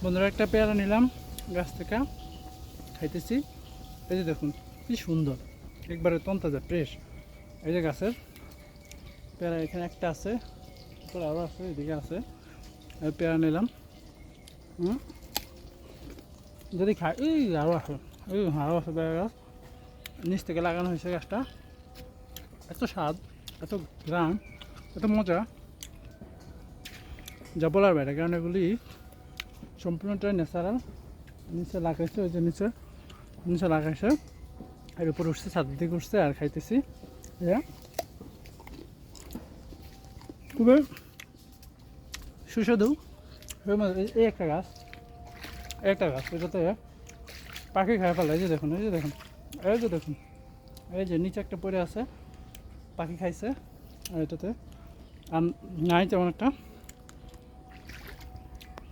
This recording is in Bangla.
বন্ধুরা একটা পেয়ারা নিলাম গাছ থেকে, খাইতেছি। এই যে দেখুন কি সুন্দর, একবারে তন্তাজা ফ্রেশ। এই যে গাছের পেয়ারা, এখানে একটা আছে, তারপরে আরও আছে, এদিকে আছে। পেয়ারা নিলাম। যদি খাই, এই আরও আছে, এই আরও আছে পেয়ারা গাছ। নিচ থেকে লাগানো হয়েছে গাছটা। এত স্বাদ, এত গ্রাম, এত মজা, যা বলার বাইরে। কারণ এগুলি সম্পূর্ণটাই ন্যাচারাল। নিচে লাগাইছে, ওই যে নিচে লাগাইছে, এর উপর উঠছে, ছাদের দিকে উঠছে, আর খাইতেছি। খুবই সুস্বাদু। এই একটা গাছ, এটাতে পাখি খায় ফেলে। এই যে দেখুন, এই যে দেখুন, এই যে দেখুন, এই যে নিচে একটা পড়ে আছে, পাখি খাইছে। আর এটাতে আর নাই তেমন একটা।